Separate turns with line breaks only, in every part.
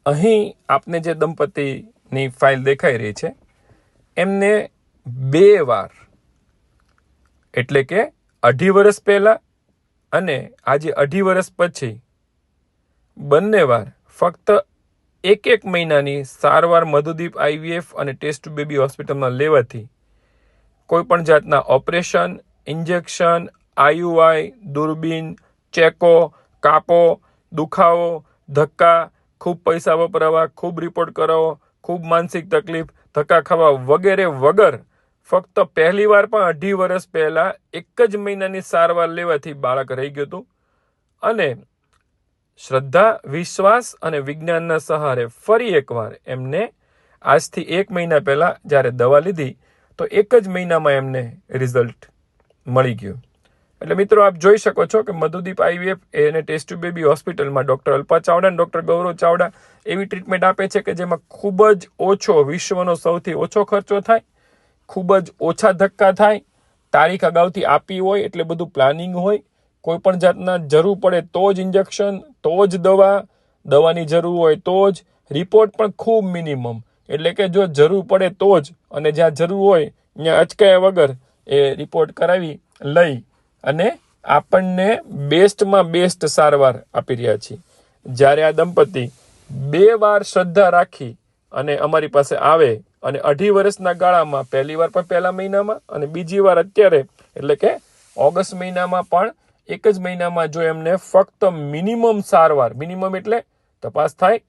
અહીં આપને જે દંપતીની ફાઇલ દેખાઈ રહી છે એમને 2 વાર એટલે કે 2.5 વર્ષ પહેલાં અને આજે 2.5 વર્ષ પછી બંને વાર ફક્ત 1 મહિનાની સારવાર મધુદીપ IVF અને ટેસ્ટ ટુ બેબી હોસ્પિટલમાં લેવાથી કોઈપણ જાતના ઓપરેશન, ઇન્જેક્શન, IUI, દૂરબીન, ચેકો, કાપો, દુખાવો, ધક્કા, ખૂબ પૈસા વપરાવા, ખૂબ રિપોર્ટ કરાવો, ખૂબ માનસિક તકલીફ, ધક્કા ખાવા વગેરે વગર ફક્ત પહેલી વાર પણ 2.5 વર્ષ પહેલાં 1 જ મહિનાની સારવાર લેવાથી બાળક રહી ગયું હતું અને શ્રદ્ધા, વિશ્વાસ અને વિજ્ઞાનના સહારે ફરી એકવાર એમને આજથી 1 મહિના પહેલાં જ્યારે દવા લીધી તો 1 જ મહિનામાં એમને રિઝલ્ટ મળી ગયું. એટલે મિત્રો આપ જોઈ શકો છો કે મધુદીપ IVF અને ટેસ્ટ ટુ બેબી હોસ્પિટલમાં ડૉક્ટર અલ્પા ચાવડા અને ડૉક્ટર ગૌરવ ચાવડા એવી ટ્રીટમેન્ટ આપે છે કે જેમાં ખૂબ જ ઓછો, વિશ્વનો સૌથી ઓછો ખર્ચો થાય, ખૂબ જ ઓછા ધક્કા થાય, તારીખ અગાઉથી આપી હોય એટલે બધું પ્લાનિંગ હોય, કોઈ પણ જાતના જરૂર પડે તો જ ઇન્જેક્શન, તો જ દવાની જરૂર હોય તો જ, રિપોર્ટ પણ ખૂબ મિનિમમ, એટલે કે જો જરૂર પડે તો જ અને જ્યાં જરૂર હોય ત્યાં અચકાયા વગર એ રિપોર્ટ કરાવી લઈ અને આપણને બેસ્ટમાં બેસ્ટ સારવાર આપી રહ્યા છીએ. જ્યારે આ દંપતી 2 વાર શ્રદ્ધા રાખી અને અમારી પાસે આવે અને 2.5 વર્ષના ગાળામાં પહેલી વાર પણ પહેલા મહિનામાં અને બીજી વાર અત્યારે એટલે કે ઓગસ્ટ મહિનામાં પણ 1 જ મહિનામાં જો એમને ફક્ત મિનિમમ સારવાર, મિનિમમ એટલે તપાસ થાય,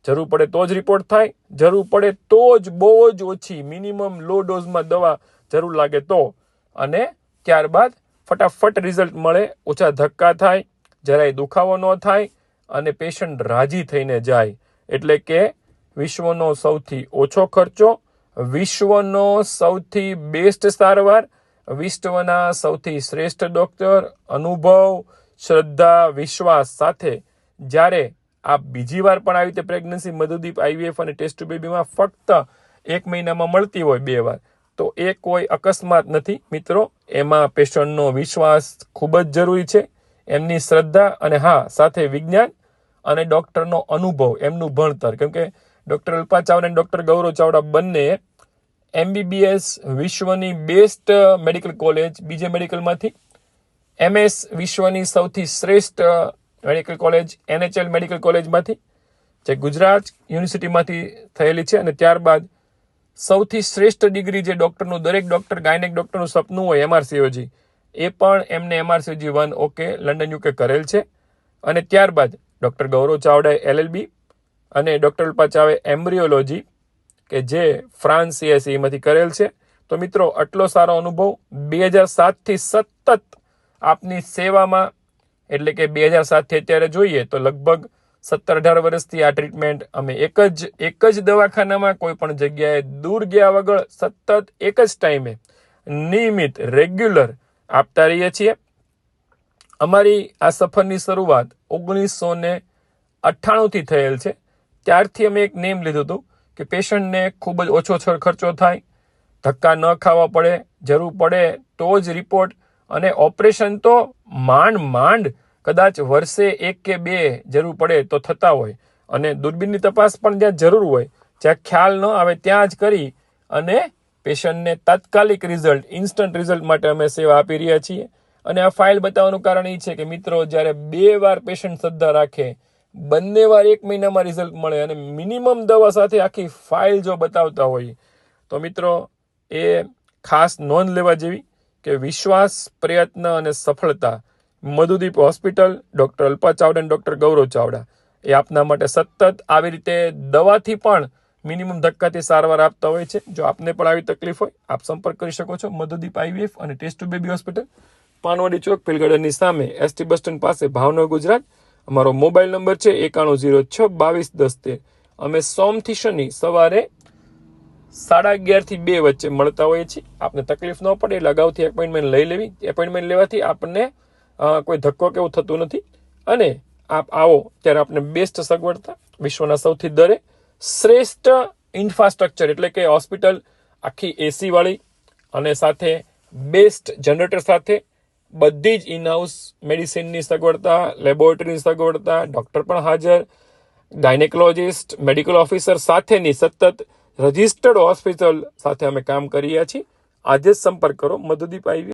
જરૂર પડે તો જ રિપોર્ટ થાય, જરૂર પડે તો જ બહુ જ ઓછી મિનિમમ લો ડોઝમાં દવા જરૂર લાગે તો, અને ત્યારબાદ ફટાફટ રિઝલ્ટ મળે, ઓછા ધક્કા થાય, જરાય દુખાવો ન થાય અને પેશન્ટ રાજી થઈને જાય. એટલે કે વિશ્વનો સૌથી ઓછો ખર્ચો, વિશ્વનો સૌથી બેસ્ટ સારવાર, વિશ્વના સૌથી શ્રેષ્ઠ ડૉક્ટર, અનુભવ, શ્રદ્ધા, વિશ્વાસ સાથે જ્યારે આપ બીજી વાર પણ આવી રીતે પ્રેગ્નન્સી મધુદીપ IVF અને ટેસ્ટ ટુ બેબીમાં ફક્ત 1 મહિનામાં મળતી હોય 2 વાર તો એ કોઈ અકસ્માત નથી મિત્રો. એમાં પેશન્ટનો વિશ્વાસ ખૂબ જ જરૂરી છે, એમની શ્રદ્ધા અને હા સાથે વિજ્ઞાન અને ડૉક્ટરનો અનુભવ, એમનું ભણતર. કેમ કે ડૉક્ટર અલ્પા ચાવડા અને ડૉક્ટર ગૌરવ ચાવડા બંને MBBS વિશ્વની બેસ્ટ મેડિકલ કોલેજ બીજે મેડિકલમાંથી, MS વિશ્વની સૌથી શ્રેષ્ઠ મેડિકલ કોલેજ NHL મેડિકલ કોલેજમાંથી જે ગુજરાત યુનિવર્સિટીમાંથી થયેલી છે અને ત્યારબાદ સૌથી શ્રેષ્ઠ ડિગ્રી જે ડૉક્ટરનું દરેક ડૉક્ટર ગાયનેક ડૉક્ટરનું સપનું હોય MRCOG, એ પણ એમને MRCOG 1 OK લંડન UK કરેલ છે. અને ત્યારબાદ ડૉક્ટર ગૌરવ ચાવડાએ LLB અને ડૉક્ટર અલ્પા ચાવે એમ્બ્રિયોલોજી કે જે ફ્રાન્સ CSEમાંથી કરેલ છે. તો મિત્રો આટલો સારો અનુભવ 2007થી સતત આપની સેવામાં, એટલે કે 2007થી અત્યારે જોઈએ તો લગભગ 17-18 વર્ષથી આ ટ્રીટમેન્ટ અમે એક જ દવાખાનામાં કોઈ પણ જગ્યાએ દૂર ગયા વગર સતત એક જ ટાઈમે નિયમિત રેગ્યુલર આપતા રહીએ છીએ. અમારી આ સફરની શરૂઆત 1998થી થયેલ છે. ત્યારથી અમે એક નેમ લીધું હતું કે પેશન્ટને ખૂબ જ ઓછો ખર્ચો થાય, ધક્કા ન ખાવા પડે, જરૂર પડે તો જ રિપોર્ટ અને ઓપરેશન તો માંડ કદાચ વર્ષે 1 કે 2 જરૂર પડે તો થતા હોય અને દૂરબીનની તપાસ પણ જ્યાં જરૂર હોય, જ્યાં ખ્યાલ ન આવે ત્યાં જ કરી અને પેશન્ટને તાત્કાલિક રિઝલ્ટ, ઇન્સ્ટન્ટ રિઝલ્ટ માટે અમે સેવા આપી રહ્યા છીએ. અને આ ફાઇલ બતાવવાનું કારણ એ છે કે મિત્રો જ્યારે 2 વાર પેશન્ટ શ્રદ્ધા રાખે, બંને વાર 1 મહિનામાં રિઝલ્ટ મળે અને મિનિમમ દવા સાથે આખી ફાઇલ જો બતાવતા હોય તો મિત્રો એ ખાસ નોંધ લેવા જેવી કે વિશ્વાસ, પ્રયત્ન અને સફળતા મધુદીપ હોસ્પિટલ, ડૉક્ટર અલ્પા ચાવડા અને ડૉક્ટર ગૌરવ ચાવડા એ આપના માટે સતત આવી રીતે દવાથી પણ મિનિમમ ધક્કાથી સારવાર આપતા હોય છે. જો આપને પણ આવી તકલીફ હોય આપ સંપર્ક કરી શકો છો મધુદીપ IVF અને test tube baby hospital, Panwadi Chowk, પેલગાર્ડનની સામે, ST બસ સ્ટેન્ડ પાસે, ભાવનગર, ગુજરાત. અમારો મોબાઈલ નંબર છે 9106221013. અમે સોમથી શનિ સવારે 11:30 થી 2 વચ્ચે મળતા હોઈએ છીએ. આપને તકલીફ ન પડે એટલે અગાઉથી એપોઇન્ટમેન્ટ લઈ લેવી. એપોઇન્ટમેન્ટ લેવાથી આપણને કોઈ ધક્કો કે એવું થતું નથી અને આપ આવો ત્યારે આપણે બેસ્ટ સગવડતા, વિશ્વના સૌથી દરે શ્રેષ્ઠ ઇન્ફ્રાસ્ટ્રક્ચર એટલે કે હોસ્પિટલ આખી AC વાળી અને સાથે બેસ્ટ જનરેટર સાથે બધી જ ઇનહાઉસ મેડિસિનની સગવડતા, લેબોરેટરીની સગવડતા, ડૉક્ટર પણ હાજર, ગાયનેકોલોજિસ્ટ, મેડિકલ ઓફિસર સાથેની સતત રજિસ્ટર્ડ હોસ્પિટલ સાથે અમે કામ કરીએ છીએ. આજે જ સંપર્ક કરો મધુદીપ IVF.